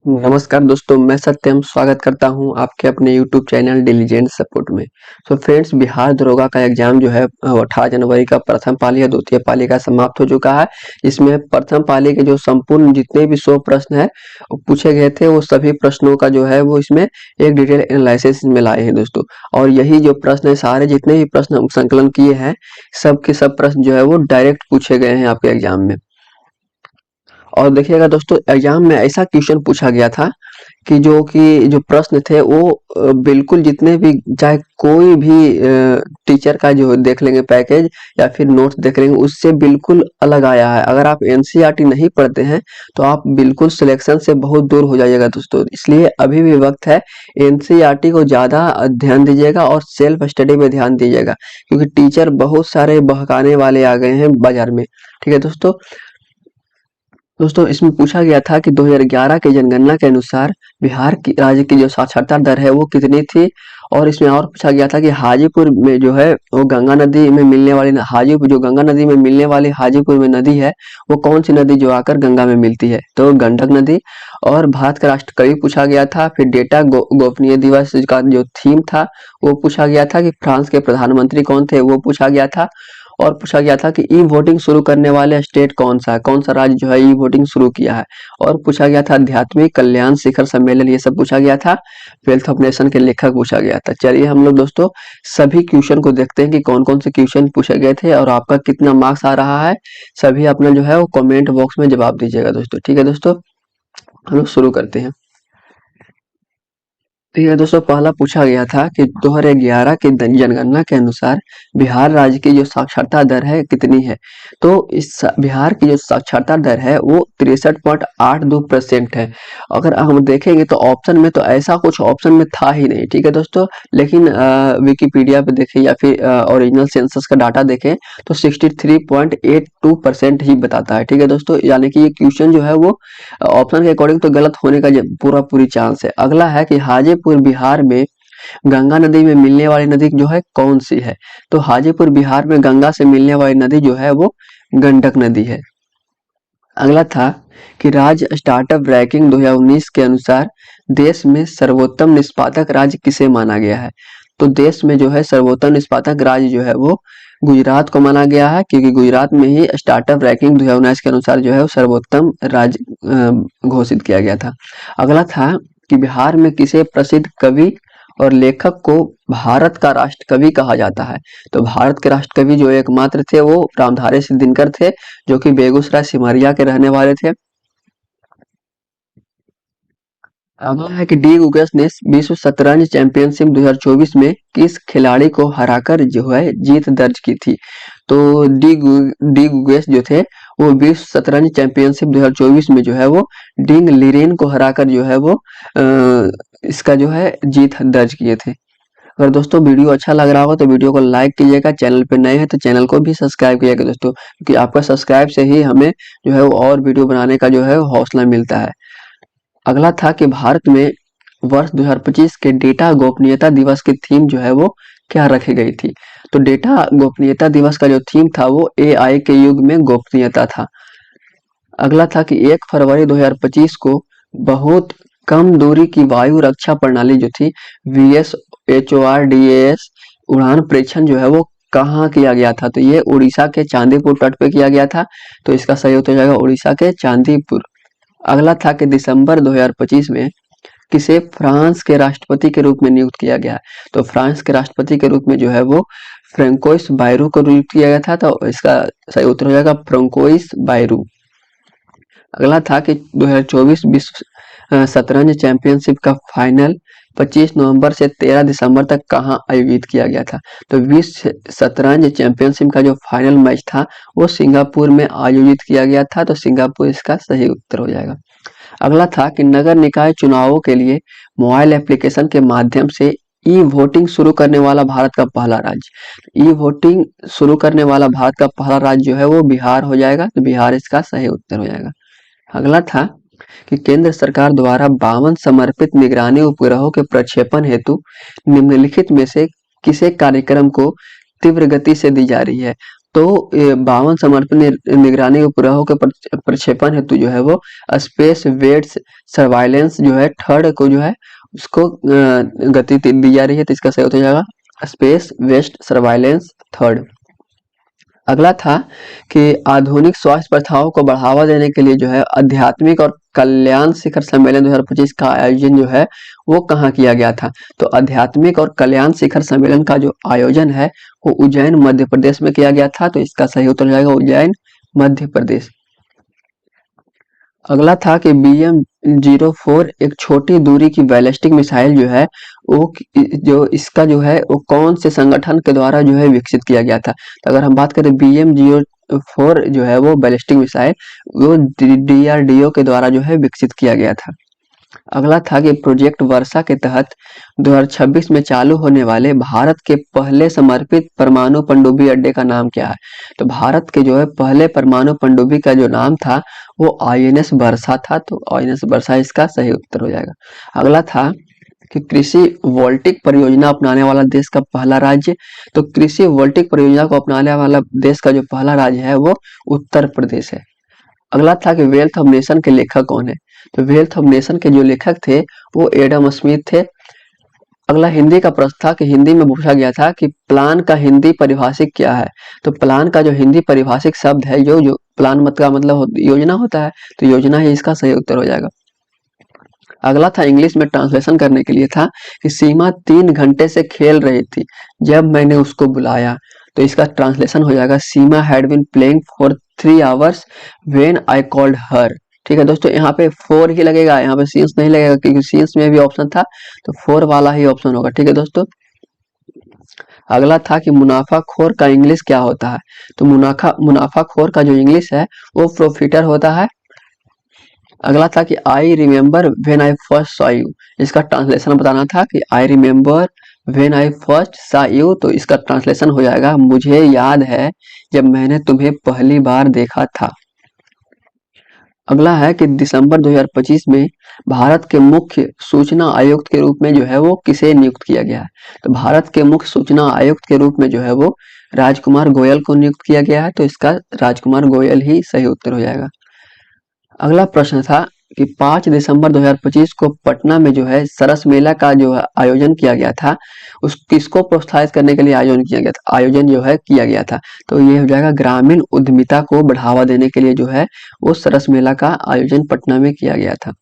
नमस्कार दोस्तों, मैं सत्यम स्वागत करता हूं आपके अपने YouTube चैनल डिलीजेंट सपोर्ट में। तो फ्रेंड्स, बिहार दरोगा का एग्जाम जो है 18 जनवरी का प्रथम पाली या द्वितीय पाली का समाप्त हो चुका है। इसमें प्रथम पाली के जो संपूर्ण जितने भी 100 प्रश्न है पूछे गए थे, वो सभी प्रश्नों का जो है वो इसमें एक डिटेल एनालिसिस में लाए हैं दोस्तों। और यही जो प्रश्न है, सारे जितने भी प्रश्न हम संकलन किए हैं, सब के सब प्रश्न जो है वो डायरेक्ट पूछे गए हैं आपके एग्जाम में। और देखिएगा दोस्तों, एग्जाम में ऐसा क्वेश्चन पूछा गया था कि जो प्रश्न थे वो बिल्कुल जितने भी, चाहे कोई भी टीचर का जो देख लेंगे पैकेज या फिर नोट्स देख लेंगे, उससे बिल्कुल अलग आया है। अगर आप एनसीईआरटी नहीं पढ़ते हैं तो आप बिल्कुल सिलेक्शन से बहुत दूर हो जाइएगा दोस्तों। इसलिए अभी भी वक्त है, एनसीईआरटी को ज़्यादा ध्यान दीजिएगा और सेल्फ स्टडी पे ध्यान दीजिएगा, क्योंकि टीचर बहुत सारे बहकाने वाले आ गए हैं बाजार में। ठीक है दोस्तों, इसमें पूछा गया था कि 2011 की जनगणना के अनुसार बिहार की राज्य की जो साक्षरता दर है वो कितनी थी। और इसमें और पूछा गया था कि हाजीपुर में जो है वो गंगा नदी में मिलने वाली हाजीपुर जो गंगा नदी में मिलने वाली हाजीपुर में नदी है, वो कौन सी नदी जो आकर गंगा में मिलती है, तो गंडक नदी। और भारत का राष्ट्र कवि पूछा गया था। फिर डेटा गोपनीय दिवस का जो थीम था वो पूछा गया था कि फ्रांस के प्रधानमंत्री कौन थे, वो पूछा गया था। और पूछा गया था कि ई वोटिंग शुरू करने वाले स्टेट कौन सा है, कौन सा राज्य जो है ई वोटिंग शुरू किया है। और पूछा गया था आध्यात्मिक कल्याण शिखर सम्मेलन, ये सब पूछा गया था। वेल्थ ऑफ नेशन के लेखक पूछा गया था। चलिए हम लोग दोस्तों सभी क्वेश्चन को देखते हैं कि कौन कौन से क्वेश्चन पूछे गए थे और आपका कितना मार्क्स आ रहा है। सभी अपना जो है वो कमेंट बॉक्स में जवाब दीजिएगा दोस्तों। ठीक है दोस्तों, हम लोग शुरू करते हैं। ठीक है दोस्तों, पहला पूछा गया था कि 2011 की जनगणना के अनुसार बिहार राज्य की जो साक्षरता दर है कितनी है। तो बिहार की जो साक्षरता दर है वो 63.82% है। अगर हम देखेंगे तो ऑप्शन में तो ऐसा कुछ ऑप्शन में था ही नहीं। ठीक है दोस्तों, लेकिन विकिपीडिया पे देखें या फिर ओरिजिनल सेंसस का डाटा देखें तो 63.82% ही बताता है। ठीक है दोस्तों, यानी कि ये क्वेश्चन जो है वो ऑप्शन के अकॉर्डिंग तो गलत होने का पूरा पूरी चांस है। अगला है कि हाजीपुर बिहार में गंगा नदी में मिलने वाली नदी जो है कौन सी है। तो हाजीपुर बिहार में गंगा से मिलने वाली नदी जो है वो गंडक नदी है। अगला था कि राज्य स्टार्टअप रैंकिंग 2019 के अनुसार देश में सर्वोत्तम निष्पादक राज्य किसे माना गया है। तो देश में जो है सर्वोत्तम निष्पादक राज्य जो है वो गुजरात को माना गया है, क्योंकि गुजरात में ही स्टार्टअप रैंकिंग 2019 के अनुसार जो है वो सर्वोत्तम राज्य घोषित किया गया था। अगला था कि बिहार में किसे प्रसिद्ध कवि और लेखक को भारत का राष्ट्र कवि कहा जाता है। तो भारत के राष्ट्र कवि जो एकमात्र थे वो रामधारी सिंह दिनकर थे, जो कि बेगूसराय सिमरिया के रहने वाले थे। अगला है कि डी गुगेस ने विश्व शतरंज चैंपियनशिप 2024 में किस खिलाड़ी को हराकर जो है जीत दर्ज की थी। तो डी गुगेस जो थे वो विश्व शतरंज चैंपियनशिप 2024 में जो है वो डिंग लिरेन को हराकर जो है वो इसका जो है जीत दर्ज किए थे। अगर दोस्तों वीडियो अच्छा लग रहा हो तो वीडियो को लाइक कीजिएगा, चैनल पे नए हैं तो चैनल को भी सब्सक्राइब कीजिएगा दोस्तों, क्योंकि आपका सब्सक्राइब से ही हमें जो है वो और वीडियो बनाने का जो है हौसला मिलता है। अगला था कि भारत में वर्ष 2025 के डेटा गोपनीयता दिवस की थीम जो है वो क्या रखी गई थी। तो डेटा गोपनीयता दिवस का जो थीम था वो एआई के युग में गोपनीयता था। अगला था कि 1 फरवरी 2025 को बहुत कम दूरी की वायु रक्षा प्रणाली जो थी VSHORDAS उड़ान परीक्षण जो है वो कहाँ किया गया था। तो ये उड़ीसा के चांदीपुर तट पे किया गया था। तो इसका सही उत्तर हो जाएगा उड़ीसा के चांदीपुर। अगला था कि दिसंबर 2025 में किसे फ्रांस के राष्ट्रपति के रूप में नियुक्त किया गया। तो फ्रांस के राष्ट्रपति के रूप में जो है वो फ्रेंकोइस बायरू को नियुक्त किया गया था। तो इसका सही उत्तर हो जाएगा फ्रेंकोइस बायरू। अगला था कि 2024 विश्व शतरंज चैंपियनशिप का फाइनल 25 नवंबर से 13 दिसंबर तक कहाँ आयोजित किया गया था। तो विश्व शतरंज चैंपियनशिप का जो फाइनल मैच था वो सिंगापुर में आयोजित किया गया था। तो सिंगापुर इसका सही उत्तर हो जाएगा। अगला था कि नगर निकाय चुनावों के लिए मोबाइल एप्लीकेशन के माध्यम से ई वोटिंग शुरू करने वाला भारत का पहला राज्य। ई वोटिंग शुरू करने वाला भारत का पहला राज्य जो है वो बिहार हो जाएगा। तो बिहार इसका सही उत्तर हो जाएगा। अगला था कि केंद्र सरकार द्वारा 52 समर्पित निगरानी उपग्रहों के प्रक्षेपण हेतु निम्नलिखित में से किसे कार्यक्रम को तीव्र गति से दी जा रही है। तो 52 समर्पण निगरानी उपग्रहों के प्रक्षेपण हेतु जो है वो स्पेस वेट्स सर्वाइलेंस जो है थर्ड को जो है उसको गति दी जा रही है, तो इसका सही हो जाएगा स्पेस वेस्ट सर्वाइलेंस थर्ड। अगला था कि आधुनिक स्वास्थ्य प्रथाओं को बढ़ावा देने के लिए जो है आध्यात्मिक और कल्याण शिखर सम्मेलन 2025 का आयोजन जो है वो कहाँ किया गया था। तो आध्यात्मिक और कल्याण शिखर सम्मेलन का जो आयोजन है वो उज्जैन मध्य प्रदेश में किया गया था, तो इसका सही उत्तर हो जाएगा उज्जैन मध्य प्रदेश। अगला था कि BM-04 एक छोटी दूरी की बैलिस्टिक मिसाइल जो है वो जो इसका जो है वो कौन से संगठन के द्वारा जो है विकसित किया गया था। तो अगर हम बात करें BM-04 जो है वो बैलिस्टिक मिसाइल वो DRDO के द्वारा जो है विकसित किया गया था। अगला था कि प्रोजेक्ट वर्षा के तहत 2026 में चालू होने वाले भारत के पहले समर्पित परमाणु पनडुब्बी अड्डे का नाम क्या है। तो भारत के जो है पहले परमाणु पनडुब्बी का जो नाम था वो INS वर्षा था, तो INS वर्षा इसका सही उत्तर हो जाएगा। अगला था कि कृषि वोल्टिक परियोजना अपनाने वाला देश का पहला राज्य। तो कृषि वोल्टिक परियोजना को अपनाने वाला देश का जो पहला राज्य है वो उत्तर प्रदेश है। अगला था कि वेल्थ ऑफ नेशन के लेखक कौन है। तो वेल्थ ऑफ नेशन के जो लेखक थे वो एडम स्मिथ थे। अगला हिंदी का प्रश्न था कि हिंदी में पूछा गया था कि प्लान का हिंदी परिभाषिक क्या है। तो प्लान का जो हिंदी परिभाषिक शब्द है जो प्लान का मतलब योजना होता है, तो योजना ही इसका सही उत्तर हो जाएगा। अगला था इंग्लिश में ट्रांसलेशन करने के लिए था कि सीमा 3 घंटे से खेल रही थी जब मैंने उसको बुलाया। तो इसका ट्रांसलेशन हो जाएगा Seema had been playing for 3 hours when I called her. ठीक है दोस्तों, यहाँ पे 4 ही लगेगा, यहाँ पे सीन्स नहीं लगेगा क्योंकि सीन्स में भी ऑप्शन था, तो 4 वाला ही ऑप्शन होगा। ठीक है दोस्तों। अगला था कि मुनाफाखोर का इंग्लिश क्या होता है। तो मुनाफाखोर का जो इंग्लिश है वो प्रॉफिटर होता है। अगला था कि I remember when I first saw you. इसका ट्रांसलेशन बताना था कि I remember when I first saw you, तो इसका ट्रांसलेशन हो जाएगा मुझे याद है जब मैंने तुम्हें पहली बार देखा था। अगला है कि दिसंबर 2025 में भारत के मुख्य सूचना आयुक्त के रूप में जो है वो किसे नियुक्त किया गया है। तो भारत के मुख्य सूचना आयुक्त के रूप में जो है वो राजकुमार गोयल को नियुक्त किया गया है, तो इसका राजकुमार गोयल ही सही उत्तर हो जाएगा। अगला प्रश्न था कि 5 दिसंबर 2025 को पटना में जो है सरस मेला का जो आयोजन किया गया था उस किसको प्रोत्साहित करने के लिए आयोजन किया गया था। तो ये हो जाएगा ग्रामीण उद्यमिता को बढ़ावा देने के लिए जो है वो सरस मेला का आयोजन पटना में किया गया था।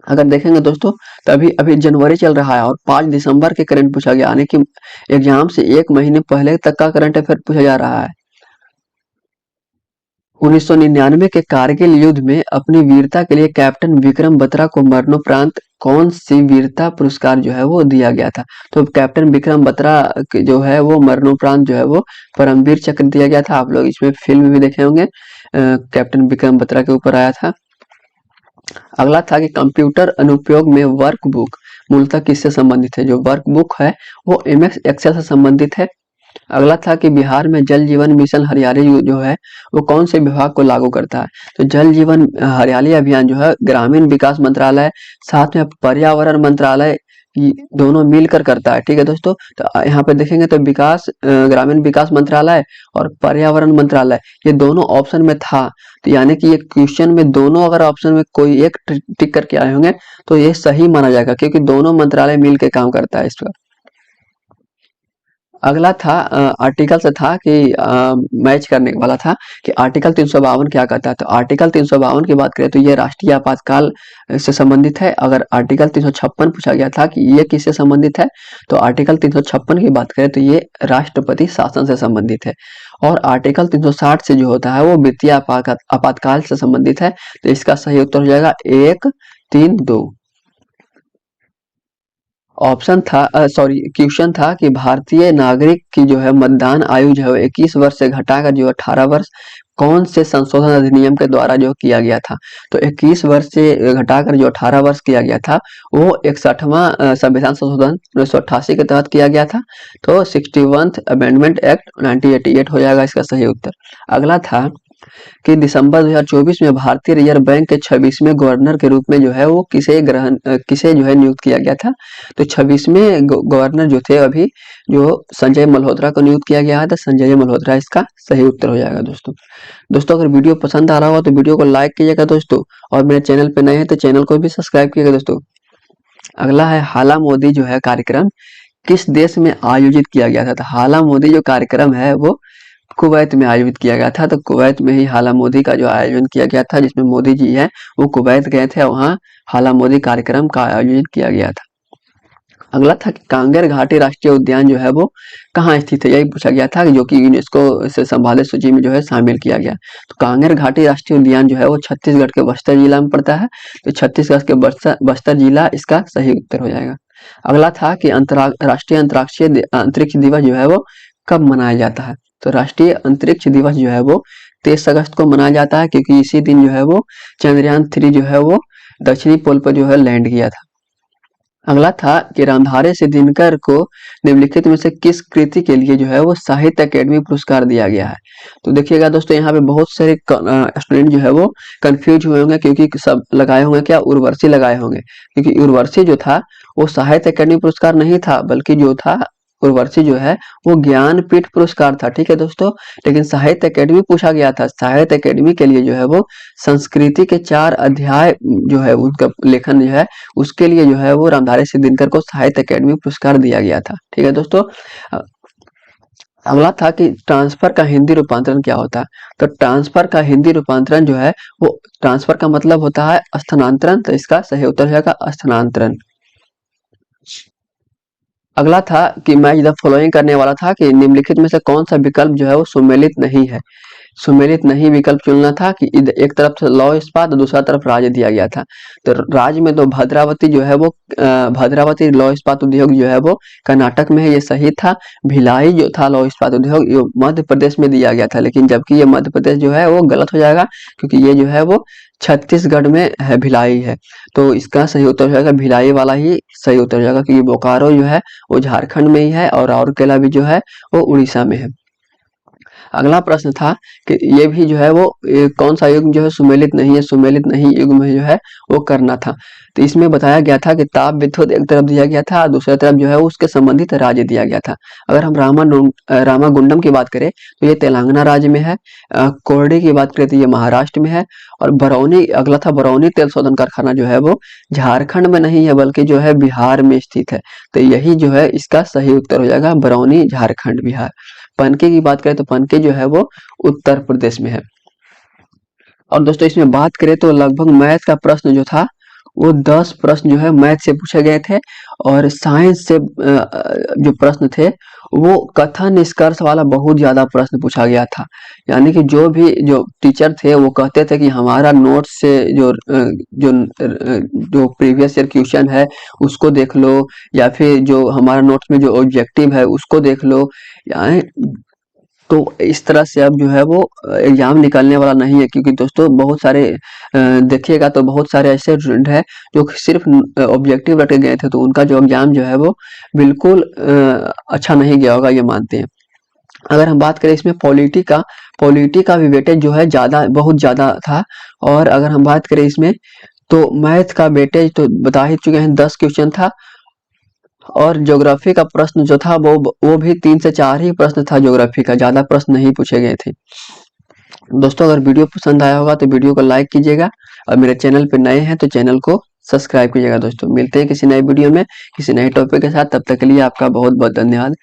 अगर देखेंगे दोस्तों तभी अभी जनवरी चल रहा है और 5 दिसंबर के करंट पूछा गया, यानी कि एग्जाम से 1 महीने पहले तक का करंट अफेयर पूछा जा रहा है। 1999 के कारगिल युद्ध में अपनी वीरता के लिए कैप्टन विक्रम बत्रा को मरणोपरांत कौन सी वीरता पुरस्कार जो है वो दिया गया था। तो कैप्टन विक्रम बत्रा जो है वो मरणोपरांत जो है वो परमवीर चक्र दिया गया था। आप लोग इसमें फिल्म भी देखे होंगे, कैप्टन विक्रम बत्रा के ऊपर आया था। अगला था कि कंप्यूटर अनुप्रयोग में वर्कबुक मूलतः किससे संबंधित है। जो वर्कबुक है वो MS एक्सेल से संबंधित है। अगला था कि बिहार में जल जीवन मिशन हरियाली जो है वो कौन से विभाग को लागू करता है। तो जल जीवन हरियाली अभियान जो है ग्रामीण विकास मंत्रालय साथ में पर्यावरण मंत्रालय दोनों मिलकर करता है। ठीक है दोस्तों, तो यहाँ पे देखेंगे तो ग्रामीण विकास मंत्रालय और पर्यावरण मंत्रालय ये दोनों ऑप्शन में था, तो यानी कि ये क्वेश्चन में दोनों अगर ऑप्शन में कोई एक टिक करके आए होंगे तो ये सही माना जाएगा क्योंकि दोनों मंत्रालय मिलकर काम करता है इस पर। अगला था आर्टिकल से था कि मैच करने वाला था कि आर्टिकल 352 क्या कहता है। तो आर्टिकल 352 की बात करें तो ये राष्ट्रीय आपातकाल से संबंधित है। अगर आर्टिकल 356 पूछा गया था कि ये किससे संबंधित है, तो आर्टिकल 356 की बात करें तो ये राष्ट्रपति शासन से संबंधित है। और आर्टिकल 360 से जो होता है वो वित्तीय आपातकाल से संबंधित है, तो इसका सही उत्तर हो जाएगा 1, 3, 2। ऑप्शन था क्वेश्चन था कि भारतीय नागरिक की जो है मतदान आयु जो है 21 वर्ष से घटाकर जो 18 वर्ष कौन से संशोधन अधिनियम के द्वारा जो किया गया था। तो 21 वर्ष से घटाकर जो 18 वर्ष किया गया था वो 61वां संविधान संशोधन 1988 के तहत किया गया था। तो 61th अमेंडमेंट एक्ट 1988 हो जाएगा इसका सही उत्तर। अगला था कि दिसंबर 2024 में भारतीय रिजर्व बैंक के 26वें गवर्नर के रूप में जो है वो किसे जो है नियुक्त किया गया था। तो 26वें गवर्नर जो थे अभी जो संजय मल्होत्रा को नियुक्त किया गया है, तो संजय मल्होत्रा इसका सही उत्तर हो जाएगा दोस्तों अगर वीडियो पसंद आ रहा होगा तो वीडियो को लाइक कीजिएगा दोस्तों, और मेरे चैनल पे नए हैं तो चैनल को भी सब्सक्राइब कीजिएगा दोस्तों। अगला है हाला मोदी जो है कार्यक्रम किस देश में आयोजित किया गया था। तो हाला मोदी जो कार्यक्रम है वो कुवैत में आयोजित किया गया था। तो कुवैत में ही हाला मोदी का जो आयोजन किया गया था, जिसमें मोदी जी है वो कुवैत गए थे, वहाँ हाला मोदी कार्यक्रम का आयोजन किया गया था। अगला था कि कांगेर घाटी राष्ट्रीय उद्यान जो है वो कहाँ स्थित है, यही पूछा गया था, जो कि यूनेस्को से संभालित सूची में जो है शामिल किया गया। तो कांगेर घाटी राष्ट्रीय उद्यान जो है वो छत्तीसगढ़ के बस्तर जिला में पड़ता है। तो छत्तीसगढ़ के बस्तर जिला इसका सही उत्तर हो जाएगा। अगला था कि राष्ट्रीय अंतरिक्ष दिवस जो है वो कब मनाया जाता है। तो राष्ट्रीय अंतरिक्ष दिवस जो है वो 23 अगस्त को मनाया जाता है, क्योंकि इसी दिन जो है वो चंद्रयान 3 जो है वो दक्षिणी पोल पर जो है लैंड किया था। अगला था कि रामधारी सिंह दिनकर को निम्नलिखित में से किस कृति के लिए जो है वो साहित्य अकेडमी पुरस्कार दिया गया है। तो देखिएगा दोस्तों, यहाँ पे बहुत सारे स्टूडेंट जो है वो कंफ्यूज हुए होंगे, क्योंकि सब लगाए होंगे क्या, उर्वशी लगाए होंगे, क्योंकि उर्वशी जो था वो साहित्य अकेडमी पुरस्कार नहीं था, बल्कि जो था उर्वशी जो है वो ज्ञानपीठ पुरस्कार था। ठीक है दोस्तों, लेकिन साहित्य अकेडमी पूछा गया था। साहित्य अकेडमी के लिए जो है वो संस्कृति के 4 अध्याय जो है उनका लेखन जो है उसके लिए जो है वो रामधारी सिंह दिनकर को साहित्य अकेडमी पुरस्कार दिया गया था। ठीक है दोस्तों, अगला था कि ट्रांसफर का हिंदी रूपांतरण क्या होता है। तो ट्रांसफर का हिंदी रूपांतरण जो है वो, ट्रांसफर का मतलब होता है स्थानांतरण, तो इसका सही उत्तर हो जाएगा स्थानांतरण। अगला था कि मैच द फॉलोइंग करने वाला था कि निम्नलिखित में से कौन सा विकल्प जो है वो सुमेलित नहीं है। सुमेलित नहीं विकल्प चुनना था कि एक तरफ से लौह इस्पात और दूसरा तरफ राज्य दिया गया था। तो राज्य में तो भद्रावती जो है वो भद्रावती लौह इस्पात उद्योग जो है वो कर्नाटक में है, ये सही था। भिलाई जो था लौह इस्पात उद्योग ये मध्य प्रदेश में दिया गया था, लेकिन जबकि ये मध्य प्रदेश जो है वो गलत हो जाएगा, क्योंकि ये जो है वो छत्तीसगढ़ में है, भिलाई है। तो इसका सही उत्तर हो जाएगा भिलाई वाला ही सही उत्तर हो जाएगा, क्योंकि बोकारो जो है वो झारखंड में ही है और राउरकेला भी जो है वो उड़ीसा में है। अगला प्रश्न था कि ये भी जो है वो कौन सा युग्म जो है सुमेलित नहीं है। सुमेलित नहीं युग्म में जो है वो करना था। तो इसमें बताया गया था कि ताप विद्युत एक तरफ दिया गया था, दूसरी तरफ जो है उसके संबंधित राज्य दिया गया था। अगर हम रामागुंडम की बात करें तो ये तेलंगाना राज्य में है। कोरडी की बात करें तो ये महाराष्ट्र में है। और बरौनी, अगला था बरौनी तेल शोधन कारखाना जो है वो झारखंड में नहीं है, बल्कि जो है बिहार में स्थित है। तो यही जो है इसका सही उत्तर हो जाएगा, बरौनी झारखंड बिहार। पनके की बात करें तो पनके जो है वो उत्तर प्रदेश में है। और दोस्तों इसमें बात करें तो लगभग मैथ का प्रश्न जो था वो 10 प्रश्न जो है मैथ से पूछे गए थे, और साइंस से जो प्रश्न थे वो कथन निष्कर्ष वाला बहुत ज्यादा प्रश्न पूछा गया था। यानी कि जो टीचर थे वो कहते थे कि हमारा नोट से जो प्रीवियस ईयर क्वेश्चन है उसको देख लो, या फिर जो हमारा नोट्स में जो ऑब्जेक्टिव है उसको देख लो। यानी तो इस तरह से अब जो है वो एग्जाम निकलने वाला नहीं है, क्योंकि दोस्तों बहुत सारे देखिएगा तो बहुत सारे ऐसे स्टूडेंट हैं जो सिर्फ ऑब्जेक्टिव रट के गए थे, तो उनका जो एग्जाम जो है वो बिल्कुल अच्छा नहीं गया होगा, ये मानते हैं। अगर हम बात करें इसमें पॉलिटी का भी वेटेज जो है बहुत ज्यादा था। और अगर हम बात करें इसमें तो मैथ का वेटेज तो बता ही चुके हैं, 10 क्वेश्चन था। और ज्योग्राफी का प्रश्न जो था वो भी 3 से 4 ही प्रश्न था ज्योग्राफी का, ज्यादा प्रश्न नहीं पूछे गए थे। दोस्तों अगर वीडियो पसंद आया होगा तो वीडियो को लाइक कीजिएगा, और मेरे चैनल पे नए हैं तो चैनल को सब्सक्राइब कीजिएगा। दोस्तों मिलते हैं किसी नए वीडियो में किसी नए टॉपिक के साथ, तब तक के लिए आपका बहुत बहुत धन्यवाद।